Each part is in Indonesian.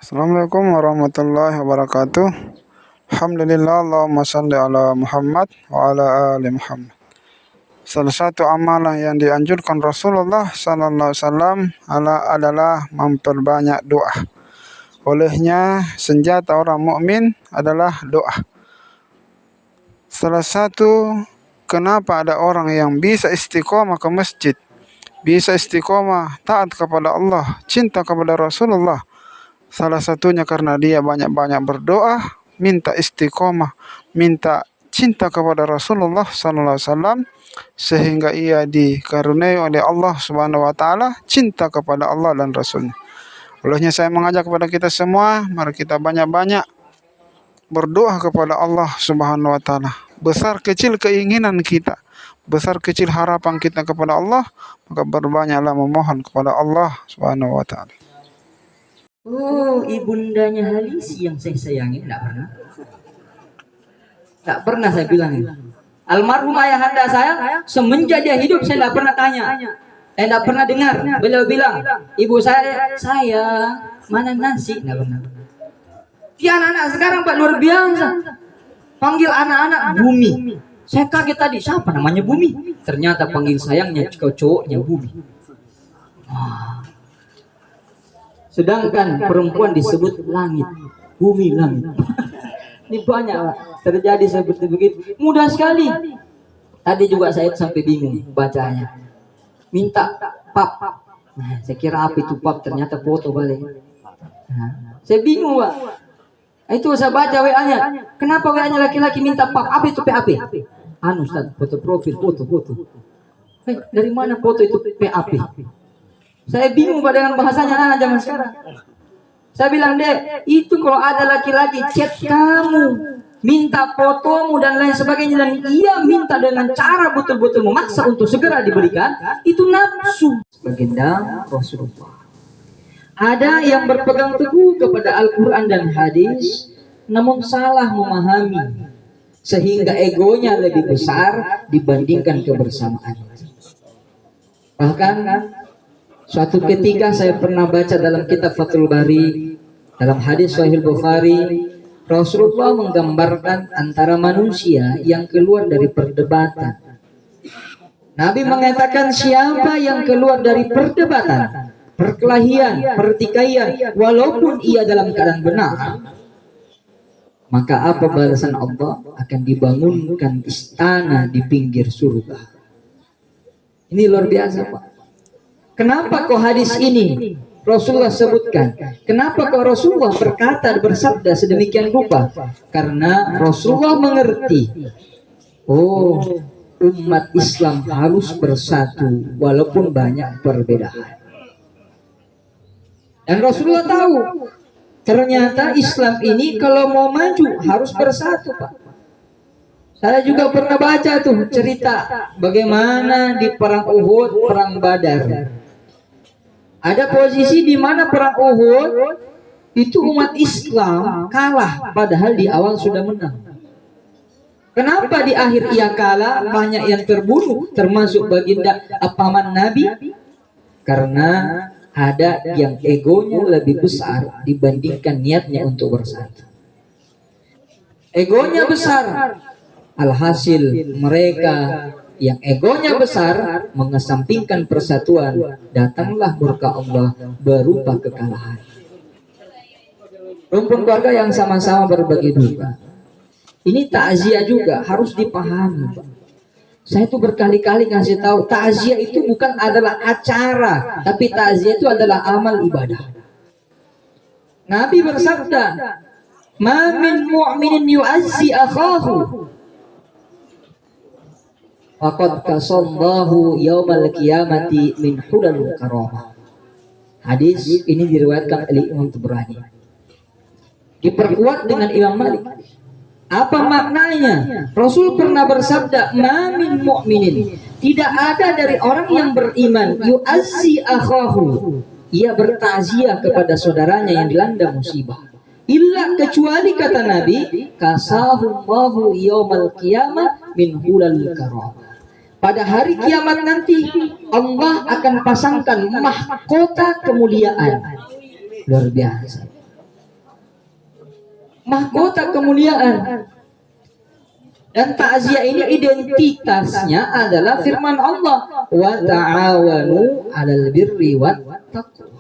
Assalamualaikum warahmatullahi wabarakatuh. Alhamdulillah, Allahumma salli ala Muhammad wa ala ali Muhammad. Salah satu amalan yang dianjurkan Rasulullah sallallahu alaihi wasallam adalah memperbanyak doa. Olehnya senjata orang mukmin adalah doa. Salah satu kenapa ada orang yang bisa istiqomah ke masjid, bisa istiqomah taat kepada Allah, cinta kepada Rasulullah. Salah satunya karena dia banyak-banyak berdoa, minta istiqomah, minta cinta kepada Rasulullah sallallahu alaihi wasallam, sehingga ia dikaruniai oleh Allah Subhanahu wa taala cinta kepada Allah dan Rasulnya. Olehnya saya mengajak kepada kita semua, mari kita banyak-banyak berdoa kepada Allah Subhanahu wa taala. Besar kecil keinginan kita, besar kecil harapan kita kepada Allah, maka berbanyaklah memohon kepada Allah Subhanahu wa taala. Oh, ibundanya Halisi yang saya sayangi, tidak pernah saya bilang. Almarhum ayahanda saya, semenjak dia hidup saya tidak pernah tanya, tidak pernah dengar beliau bilang, ibu saya mana nasi, tidak pernah. Dia anak-anak sekarang Pak luar biasa, panggil anak-anak Bumi. Saya kaget tadi, siapa namanya Bumi? Ternyata panggil sayangnya cowoknya Bumi. Sedangkan perempuan disebut langit, bumi langit. Ini banyak Pak, terjadi seperti begitu. Mudah sekali. Tadi juga saya sampai bingung bacanya. Minta pap. Nah, saya kira apa itu pap, ternyata foto balik. Nah, saya bingung Pak. Itu saya baca WA-nya. Kenapa WA-nya laki-laki minta pap? Apa itu PAP? Anu Ustaz, foto profil, foto. Dari mana foto itu PAP? Saya bingung Pak dengan bahasanya anak zaman sekarang. Saya bilang, Dek, itu kalau ada laki-laki chat kamu, minta fotomu dan lain sebagainya, dan ia minta dengan cara betul-betul memaksa untuk segera diberikan, itu nafsu. Baginda Rasulullah. Ada yang berpegang teguh kepada Al-Quran dan hadis, namun salah memahami, sehingga egonya lebih besar dibandingkan kebersamaan. Bahkan suatu ketika saya pernah baca dalam kitab Fathul Bari, dalam hadis Sahih Bukhari, Rasulullah menggambarkan antara manusia yang keluar dari perdebatan. Nabi mengatakan, siapa yang keluar dari perdebatan, perkelahian, pertikaian, walaupun ia dalam keadaan benar, maka apa balasan Allah? Akan dibangunkan istana di pinggir surga. Ini luar biasa Pak. Kenapa kok hadis ini Rasulullah sebutkan? Kenapa kok Rasulullah berkata, bersabda sedemikian rupa? Karena Rasulullah mengerti, oh, umat Islam harus bersatu walaupun banyak perbedaan. Dan Rasulullah tahu, ternyata Islam ini kalau mau maju harus bersatu Pak. Saya juga pernah baca tuh cerita bagaimana di perang Uhud, perang Badar. Ada posisi di mana perang Uhud itu umat Islam kalah, padahal di awal sudah menang. Kenapa di akhir ia kalah? Banyak yang terbunuh, termasuk baginda paman Nabi. Karena ada yang egonya lebih besar dibandingkan niatnya untuk bersatu. Egonya besar, alhasil mereka yang egonya besar mengesampingkan persatuan, datanglah murka Allah berupa kekalahan. Rumpun keluarga yang sama-sama berbagi duka, ini takziah juga harus dipahami Pak. Saya tuh berkali-kali ngasih tahu, takziah itu bukan adalah acara, tapi takziah itu adalah amal ibadah. Nabi bersabda, "Ma min mu'minin yu'azzi akhahu faqad kasallahu yaumal qiyamati min hudal karamah." Hadis ini diriwayatkan oleh Imam Tabrani, diperkuat dengan Imam Malik. Apa maknanya? Rasul pernah bersabda, "Ma min mu'minin", tidak ada dari orang yang beriman, yu'azzi akhahu, ia bertakziah kepada saudaranya yang dilanda musibah, illa, kecuali kata Nabi, kasahullahu yaumal qiyamah min hulal karamah, pada hari kiamat nanti Allah akan pasangkan mahkota kemuliaan. Luar biasa. mahkota kemuliaan. Dan takziah ini identitasnya adalah firman Allah, wa ta'awanu 'alal birri wat taqwa.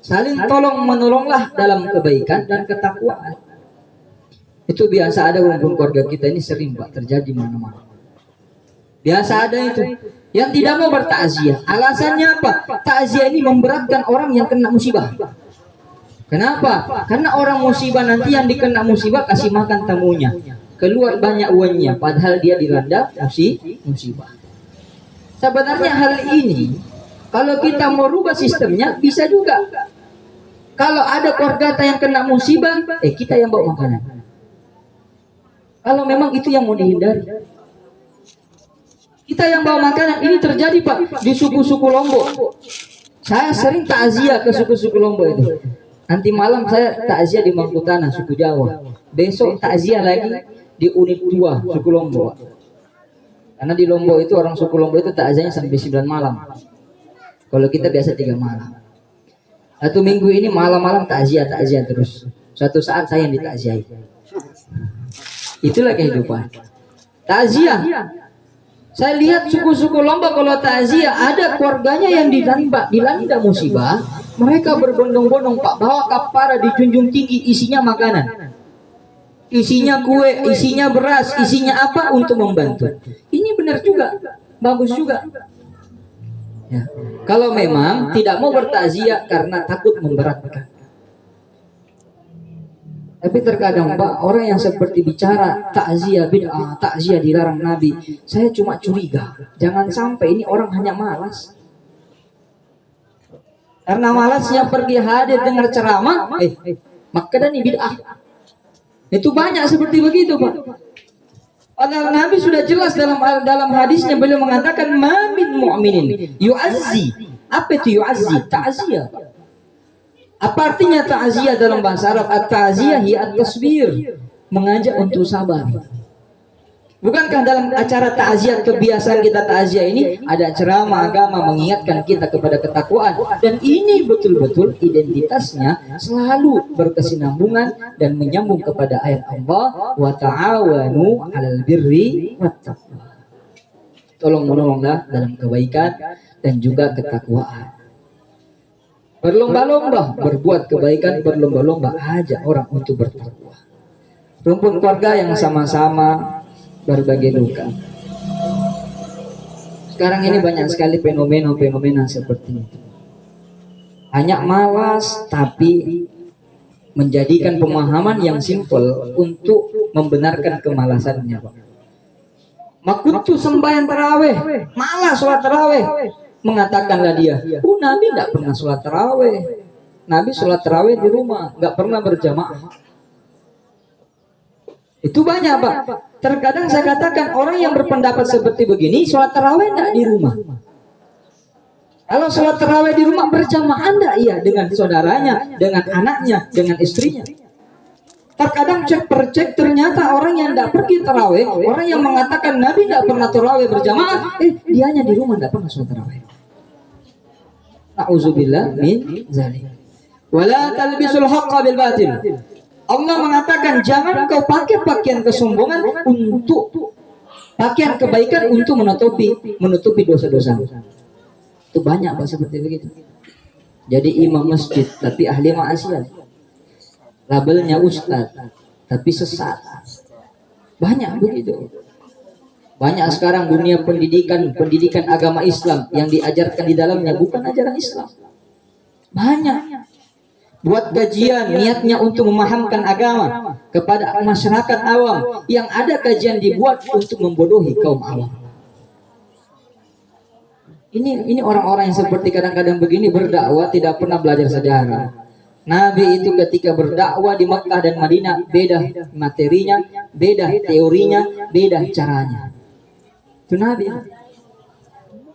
Saling tolong menolonglah dalam kebaikan dan ketakwaan. Itu biasa ada rumpun keluarga kita ini, sering Pak terjadi mana-mana. Biasa ada itu yang tidak mau bertakziah. Alasannya apa? Takziah ini memberatkan orang yang kena musibah. Kenapa? Karena orang musibah nanti yang dikena musibah kasih makan tamunya, keluar banyak uangnya, padahal dia dilanda musibah. Sebenarnya hal ini kalau kita mau rubah sistemnya bisa juga. Kalau ada keluarga yang kena musibah, kita yang bawa makanan. Kalau memang itu yang mau dihindari, kita yang bawa makanan. Ini terjadi Pak di suku-suku Lombok. Saya sering takziah ke suku-suku Lombok itu. Nanti malam saya takziah di Mangkutanah, suku Jawa. Besok takziah lagi di unit 2 suku Lombok. Karena di Lombok itu orang suku Lombok itu takziahnya sampai 9 malam. Kalau kita biasa 3 malam. Satu minggu ini malam-malam takziah terus. Suatu saat saya yang ditakziahi. Itulah kehidupan. Takziah. Saya lihat suku-suku Lombok kalau takziah ada keluarganya yang dilanda musibah, mereka berbondong-bondong Pak, bawa kapara dijunjung tinggi, isinya makanan, isinya kue, isinya beras, isinya apa untuk membantu. Ini benar juga, bagus juga. Ya. Kalau memang tidak mau bertakziah karena takut memberatkan. Tapi terkadang Pak, orang yang seperti bicara takziah bid'ah, takziah dilarang Nabi, saya cuma curiga, jangan sampai ini orang hanya malas. Karena malasnya pergi hadir dengar ceramah, maka dan ini bid'ah. Itu banyak seperti begitu Pak. Padahal Nabi sudah jelas dalam hadisnya, beliau mengatakan ma min mu'minin yu'azzi. Apa itu yu'azzi? Ta'ziyah. Apa artinya ta'ziyah dalam bahasa Arab? At-ta'ziyah hiya at-tasbir, mengajak untuk sabar. Bukankah dalam acara ta'ziyah, kebiasaan kita ta'ziyah ini ada ceramah agama mengingatkan kita kepada ketakwaan, dan ini betul-betul identitasnya selalu berkesinambungan dan menyambung kepada ayat Allah, wa ta'awanu 'alal birri wat taqwa. Tolong menolonglah dalam kebaikan dan juga ketakwaan. Berlomba-lomba berbuat kebaikan, berlomba-lomba ajak orang untuk bertakwa. Rumpun keluarga yang sama-sama berbagi duka. Sekarang ini banyak sekali fenomena seperti itu. Hanya malas tapi menjadikan pemahaman yang simpel untuk membenarkan kemalasannya. Makutu sembahyang taraweh, malas sholat taraweh. Mengatakanlah dia, Nabi tidak pernah sholat taraweh. Nabi sholat taraweh di rumah, nggak pernah berjamaah. Itu banyak Pak. Terkadang saya katakan orang yang berpendapat seperti begini, sholat taraweh enggak di rumah. Kalau sholat taraweh di rumah berjamaah enggak? Iya, dengan saudaranya, dengan anaknya, dengan istrinya. Terkadang cek per cek ternyata orang yang tidak pergi taraweh, orang yang mengatakan Nabi tidak pernah taraweh berjamaah, dianya di rumah tidak pernah sholat taraweh. Na'udzubillah min zalik. Wala talbisul haqqa bil batil. Allah mengatakan jangan kau pakai pakaian kesombongan untuk pakaian kebaikan untuk menutupi dosa-dosa. Itu banyak Pak seperti begitu. Jadi imam masjid tapi ahli maksiat. Labelnya ustaz tapi sesat. Banyak begitu. Banyak sekarang dunia pendidikan agama Islam yang diajarkan di dalamnya bukan ajaran Islam. Banyak. Buat kajian niatnya untuk memahamkan agama kepada masyarakat awam, yang ada kajian dibuat untuk membodohi kaum awam. Ini orang-orang yang seperti kadang-kadang begini berdakwah tidak pernah belajar sejarah. Nabi itu ketika berdakwah di Makkah dan Madinah beda materinya, beda teorinya, beda caranya. Itu Nabi.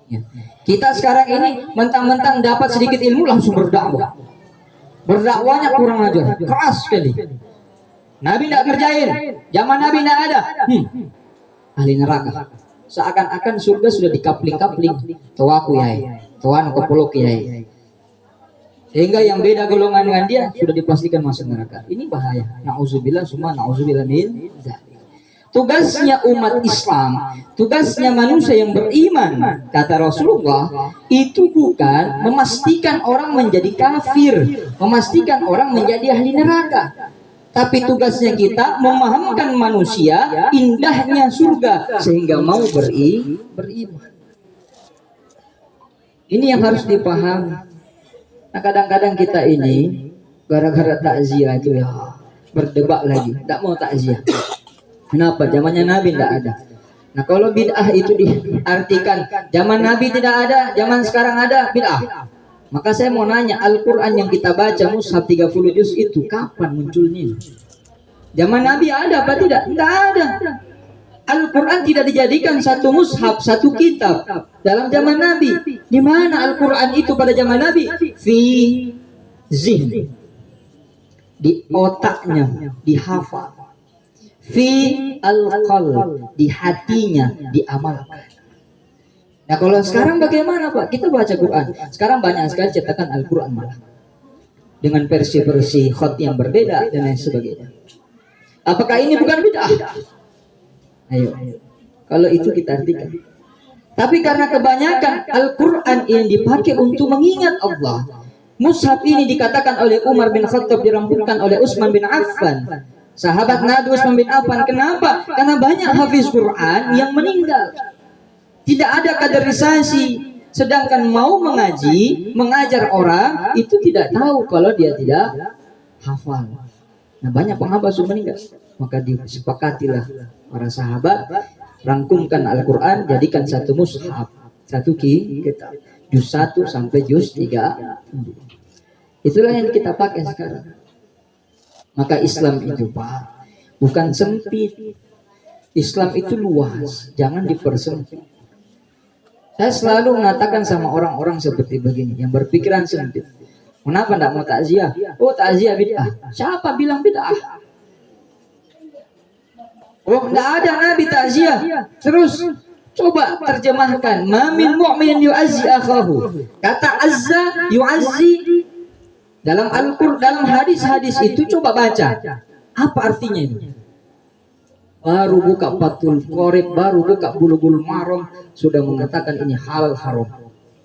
Ya. Kita sekarang ini mentang-mentang dapat sedikit ilmu langsung berdakwah. Berdakwahnya kurang ajar, keras sekali. Nabi tidak kerjain, zaman Nabi tidak ada. Ahli neraka. Seakan-akan surga sudah dikapling-kapling. Tawaku yai, tawan kepuluk yai. Sehingga yang beda golongan dengan dia sudah dipastikan masuk neraka. Ini bahaya. Nauzubillah summa nauzubillah min dzalik. Tugasnya umat Islam, tugasnya manusia yang beriman, kata Rasulullah, itu bukan memastikan orang menjadi kafir, memastikan orang menjadi ahli neraka. Tapi tugasnya kita memahamkan manusia indahnya surga sehingga mau beriman. Ini yang harus dipahami. Nah, kadang-kadang kita ini gara-gara takziah itu ya berdebat lagi, tak mau takziah. Kenapa? Zamannya Nabi tidak ada. Nah, kalau bid'ah itu diartikan zaman Nabi tidak ada, zaman sekarang ada bid'ah. Maka saya mau nanya, Al-Quran yang kita baca mushaf 30 juz itu kapan munculnya? Zaman Nabi ada apa tidak? Tidak ada. Al-Quran tidak dijadikan satu mushaf, satu kitab dalam zaman Nabi. Di mana Al-Quran itu pada zaman Nabi? Fi zihn, di otaknya, dihafal. Fi al-qalb, di hatinya, diamalkan. Nah, kalau sekarang bagaimana Pak? Kita baca Quran. Sekarang banyak sekali cetakan Al-Quran malah dengan versi-versi khot yang berbeda dan lain sebagainya. Apakah ini bukan bid'ah? Ayo, kalau itu kita artikan. Tapi karena kebanyakan Al-Quran yang dipakai untuk mengingat Allah, mushaf ini dikatakan oleh Umar bin Khattab dirampungkan oleh Utsman bin Affan, sahabat Nabi Utsman bin Affan. Kenapa? Karena banyak hafiz Quran yang meninggal. Tidak ada kaderisasi. Sedangkan mau mengaji, mengajar orang, itu tidak tahu kalau dia tidak hafal. Nah, banyak penghafal sudah meninggal. Maka disepakatilah para sahabat, rangkumkan Al-Quran, jadikan satu mushaf, satu kitab, juz 1 sampai juz 3. Itulah yang kita pakai sekarang. Maka Islam itu Pak, bukan sempit. Islam itu luas, jangan dipersempit. Saya selalu mengatakan sama orang-orang seperti begini, yang berpikiran sempit. Kenapa tidak mau takziah? Oh, takziah bid'ah. Siapa bilang bid'ah? Oh, tidak ada Nabi takziah. Terus coba terjemahkan. Ma min mu'min yu'azzi akhahu. Kata azza yu'azzi dalam Al-Qur'an, dalam hadis-hadis itu coba baca. Apa artinya ini? Baru buka Fathul Qorib, baru buka Bulughul Maram sudah mengatakan ini halal haram.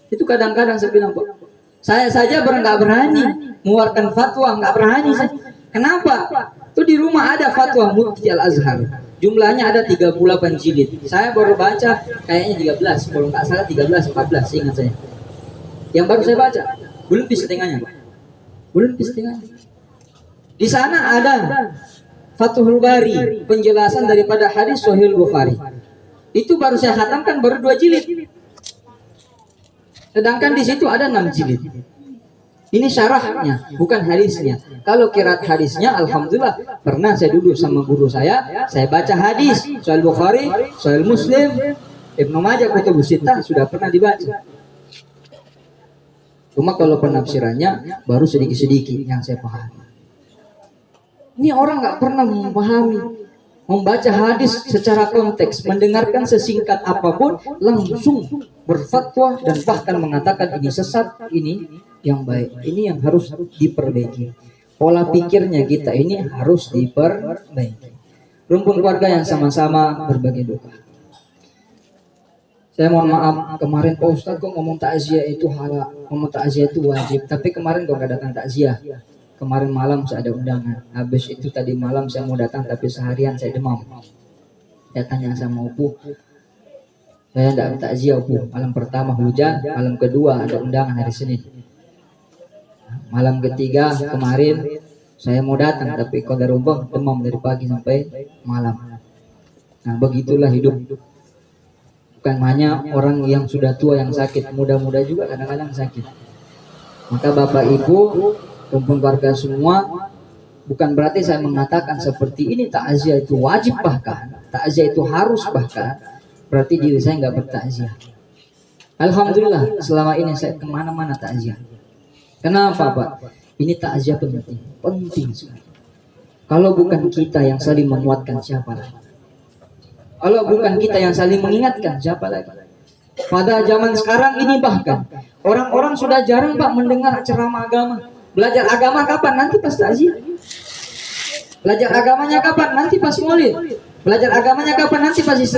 Itu kadang-kadang saya bilang, Pak, saya saja nggak berani mengeluarkan fatwa, nggak berani saya. Kenapa? Itu di rumah ada fatwa Mufti Al-Azhar. Jumlahnya ada 38 jilid. Saya baru baca kayaknya 13, kalau nggak salah 13 14, ingat saya. Yang baru saya baca, belum di setengahnya. Belum di setengahnya. Di sana ada Fathul Bari, penjelasan daripada hadis Sahih Bukhari. Itu baru saya khatamkan baru 2 jilid. Sedangkan di situ ada 6 jilid. Ini syarahnya, bukan hadisnya. Kalau kirat hadisnya, alhamdulillah, pernah saya duduk sama guru saya baca hadis Sahih Bukhari, Sahih Muslim, Ibnu Majah, Kutubus Sittah sudah pernah dibaca. Cuma kalau penafsirannya baru sedikit-sedikit yang saya pahami. Ini orang nggak pernah memahami, membaca hadis secara konteks, mendengarkan sesingkat apapun, langsung berfatwa dan bahkan mengatakan ini sesat, ini yang baik, ini yang harus diperbaiki. Pola pikirnya kita ini harus diperbaiki. Rumpun keluarga yang sama-sama berbagi duka. Saya mohon maaf, kemarin Pak Ustadz kok ngomong takziah itu halal, ngomong takziah itu wajib, tapi kemarin kok nggak datang takziah. Kemarin malam saya ada undangan. Habis itu tadi malam saya mau datang tapi seharian saya demam. Saya tanya sama Upu, saya tidak takziah Upu. Malam pertama hujan, malam kedua ada undangan hari Senin. Malam ketiga kemarin saya mau datang tapi qadar Allah demam dari pagi sampai malam. Nah, begitulah hidup. Bukan hanya orang yang sudah tua yang sakit, muda-muda juga kadang-kadang sakit. Maka Bapak Ibu, rumpun keluarga semua, bukan berarti saya mengatakan seperti ini takziah itu wajib, bahkan takziah itu harus, bahkan berarti diri saya nggak bertakziah. Alhamdulillah selama ini saya kemana-mana takziah. Kenapa Pak? Ini takziah penting sekali. Kalau bukan kita yang saling menguatkan, siapa lagi? Kalau bukan kita yang saling mengingatkan, siapa lagi? Pada zaman sekarang ini bahkan orang-orang sudah jarang Pak mendengar ceramah agama. Belajar agama kapan? Nanti pas takziah. Belajar agamanya kapan? Nanti pas Maulid. Belajar agamanya kapan? Nanti pas Isra.